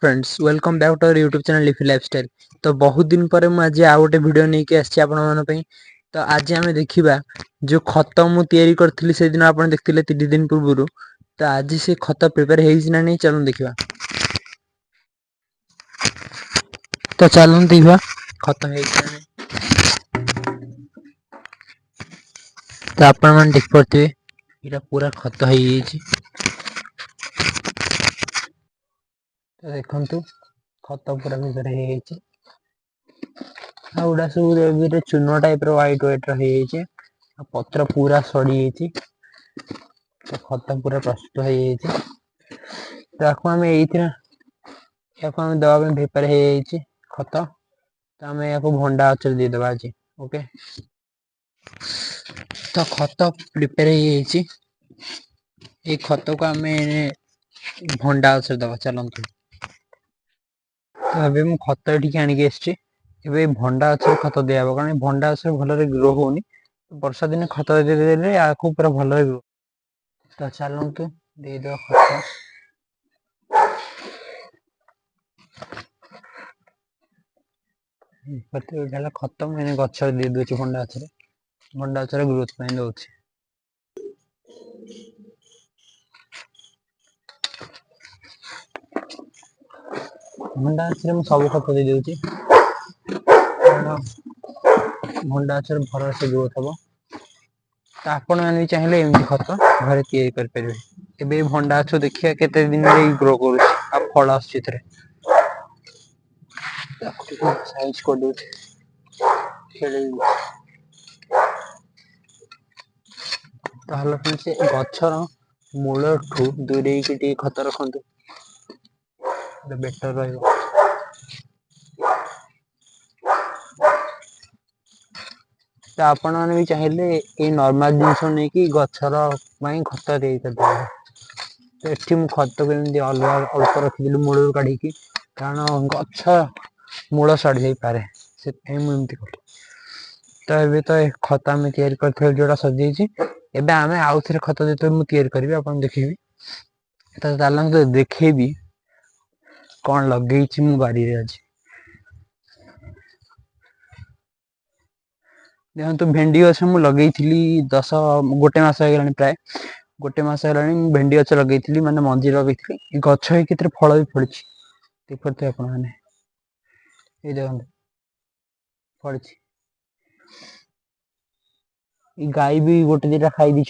Friends welcome back to our YouTube channel लिफी lifestyle. तो बहुत दिन पर मैं आज आ गोटे वीडियो नहीं आसी आपण मानक। तो आज आम देखा जो खत मुझे करी से दिन आप देखते 3 दिन पूर्व। तो आज से खत प्रिपेयर हो नहीं चलो देखा। तो चलो देखा खत तो आपण मैंने देख पारे यहाँ पूरा खत हो। तो देखु खत पूरा भर होगा सब चून टाइप व्हाइट व्हाइट रही पत्र पूरा सड़ी तो खत पूरा प्रस्तुत हो आम दवा प्रिपेयर हो खत। तो आम या भंडा आचर देदेबा आज। ओके तो खत प्रिपेयर हो खत को आम भंडा आचर दबा चलते। तो अभी मुझे खत ये आणिकी आसी भंडा गचर खत दिया कारण भंडा गचर भल ग्रो होनी। वर्षा दिन खत देदेले आपको पूरा भल ग्रो। तो चलतु देद खत खत मैंने गच दे दूसरी भंडा गचर ग्रोथ दौर। भंडा गचर सब खत दे दूसरी भंडा गचर भल से ग्रोथ हम। तो आपण मैंने चाहिए एमती खत घरे तैयारी भंडा गच देखिए केते दिन ग्रो कर फल आस साइज कर से गचर मूल ठू दूरे खत रखु बेटर रहा। तो आपण मैंने भी चाहिए ये नॉर्मल जिनस नहीं कि गचर खत दे तो ये मुझे खत को अलग अल्प रखी मूल काढ़ी कारण गच मूल सड़ी जापे से मुझे कल। तो ये तो खत आम या जोड़ा सजी एवं आम आउ थे खत जो मुझे करी आप देखे। तो चलते देखेबी कौन लगे मु बारी आज देखो भेंडी गछ मुझे लगे 10 गोटे मस हो प्राय गोटे मस है भेंडी गछ लगे माने मंजी लगे गछ हो फल भी फड़ी देखते आप देखते फड़ी गाई भी गोटे दिटा खाई दी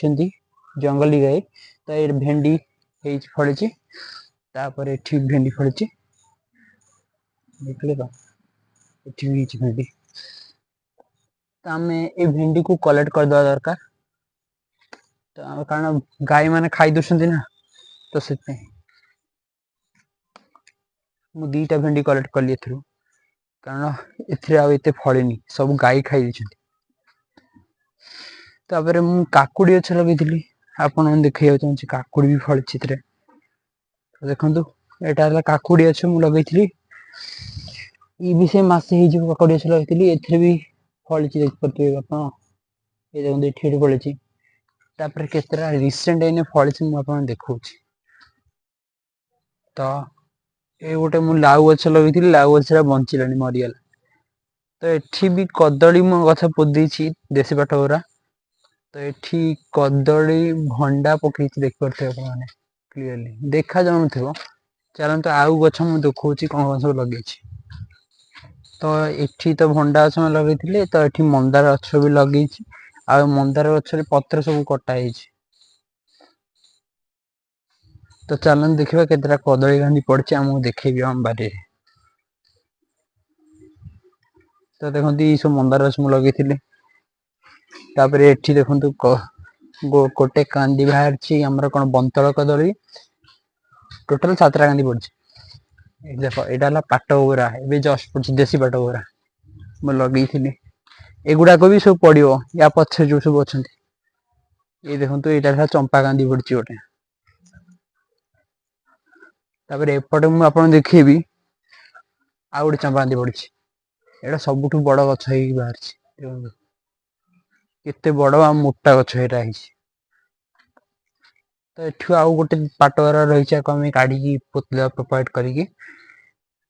जंगली गाई। तो ये भेंडी फड़ी तापर भेंडी फड़ी देखले तो ये भेंडी। तो आम ये भेंडी को कलेक्ट करदे दरकार तो कारण गाई मैंने खाई दूसरी ना। तो से दीटा भेंडी कलेक्ट कली कारण एत फलनी सब गाई खाई। तापर मु काकुड़ी गछ लगी आपन देखा चाहिए काकुड़ी भी फड़ी देखु यहाँ काकुड़ी गछ मुझे लगी ये भी से मसे काकुड़ी गछ लगी भी फली देख पारे आप ये देखते फली तापर केतरा रिसेंट एने फली मुझे देखा। तो ये गोटे मु लाउ गछ लगी लाउ गछ बंचिला मरीगला। तो ये भी कदली मो गछ पोदी देशी पाठ गुरा। तो ये कदली भंडा पकई देख पारे आप क्लीयरली देखा जाऊन थ चलते आउ गछ मुझे देखा कौन सब लगे। तो ये तो भंडा गछ लगे तो ये मंदार गछ भी लगे आ मंदार गछ पत्र सब कटाई। तो चलन देखा केतटा कदली गांधी पड़ी आमको देखेबी आम बारी। तो देखते ये सब मंदार गछ लगे तापर ये देखु गोटे कांदी बाहर आमर कौन बंतल कदली टोटाल 7टा कांदी पड़ी। देख यहाँ पाट गुरा ए जस्ट पड़ी देशी पाट गुरा मुझे लगे एगुड़ाक भी सब पड़ो या पछे जो सब अच्छा ये देखो यहाँ चंपा कांदी पड़ी गोटे। तापर एपटे मुझे देखेबी आ गए चंपा कांदी पड़ी यहाँ सबुठ बड़ गछ बाहर केते बड़ आ मोटा गछ है। तो ये आउ गोटे पाटवार रही आम काढ़ी पोतला प्रोवाइड करी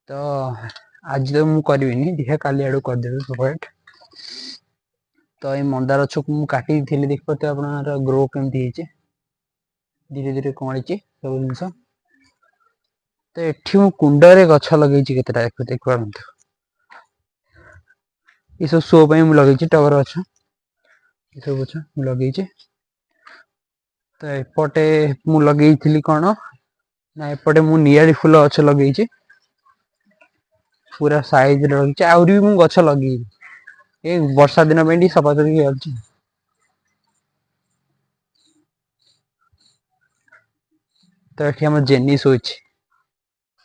तो आज तो मुझे करनी देखा काली आड़ करदेवी प्रोवाइड। तो ये मंदार गछ को काटी थी देखते आप ग्रो केमती धीरे धीरे कमी सब जिन। तो ये कुंडे गछ लगे देख पारत ये सब शो मुझे लगे टगर गछ ये सब गछ लगे। तो एपटे मु लगे कौन ना एपटे मु नियारी फूल गछ लगे पूरा साइज लगे आहरी भी गछ लगे ये वर्षा दिन पे सफासफी कर। तो ये आम जेनी शोच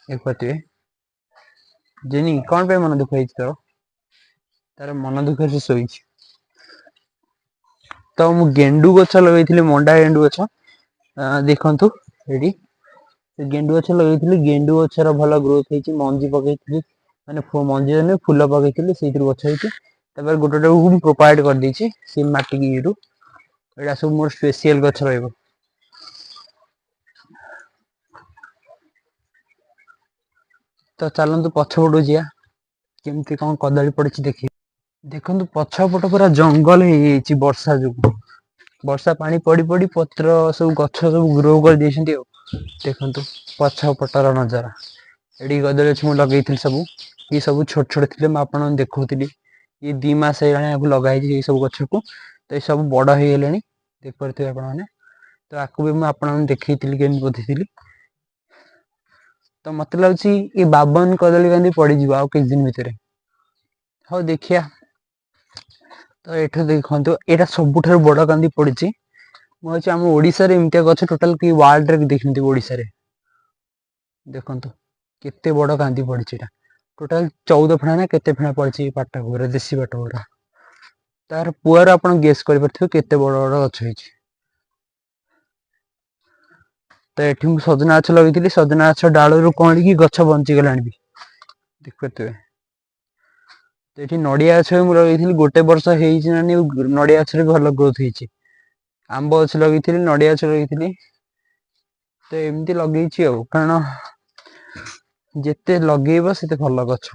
देखते जेनी कौन पे मन दुख हो तार मन दुख से शोई। तो मु गेंडु गछ लगे मंडा गेंडु गछ देखु ये गेंडु गछ लगे गेंडु गचर भल ग्रोथ होती मंजी पकई माने मंजी फूल पकई से गछ होती गोटे गोटे प्रोपाइड कर देछि सी माटी की एटा सब मोर स्पेशल गछ रहिबो। तो चलतु पछपटू जा केमती कौन कदली पड़ी देखिए देखु पछपट पूरा जंगल हो वर्षा जो वर्षा पानी पड़ी पड़ी पत्र सब गछ सब ग्रो कर देखु पछपटर नजारा ये कदली गछ मुझे लगे सब ये सब छोट छोट थे मुझे देखुली ये 2 मास लगाई सब गछ को। तो ये सब बड़ हो गले देख पारे आपने। तो आपको भी मुझे देखी केमी बुझी। तो मत लगे ये 52 कदली कांदी पड़ज आ किछ दिन भितर हाँ देखिया। तो ये देखो यहाँ सबुठ बड़ कांदी पड़ी मुझे आम ओडिशा एमती गछ टोटाल कि वर्ल्ड रे देखते ओडिशा देखु केते बड़ कांदी पड़ी टोटाल 14 फेणा ना केते फेणा पड़ी पाट गुरा देशी पाट गुरा तार पुआर आप गेस कर केते बड़ बड़ गछ हो। तो ये सजना गछ लगी सजना गछ डालू कौन की गछ बंचीगला देख पारे। तो ये नड़िया गछ लगी गोटे वर्ष हो नड़िया गछ भल ग्रोथ हो आंब गछ लगी नड़िया गछ लगी। तो एमती लगे कारण जिते लगे से भल गछ।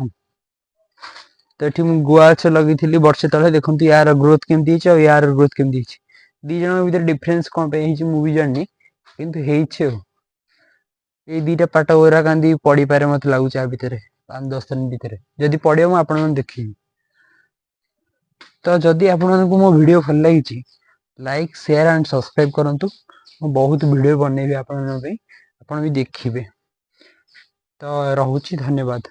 तो ये गुआ गछ लगी वर्षे तले देखु यार ग्रोथ केमती यार ग्रोथ केमती दी जन भर डिफरेन्स कौन पे मुझे जानी कितु ये 2टा पाट ओरा कांदी पड़ पारे मत लगुच भितर 5-10 दिन भितर जदि पड़े मुझे देखी। तो जदि आपको मो वीडियो भल लगी लाइक शेयर एंड सब्सक्राइब करंतु बहुत वीडियो बनैबी आप भी देखिए। तो रहुची धन्यवाद।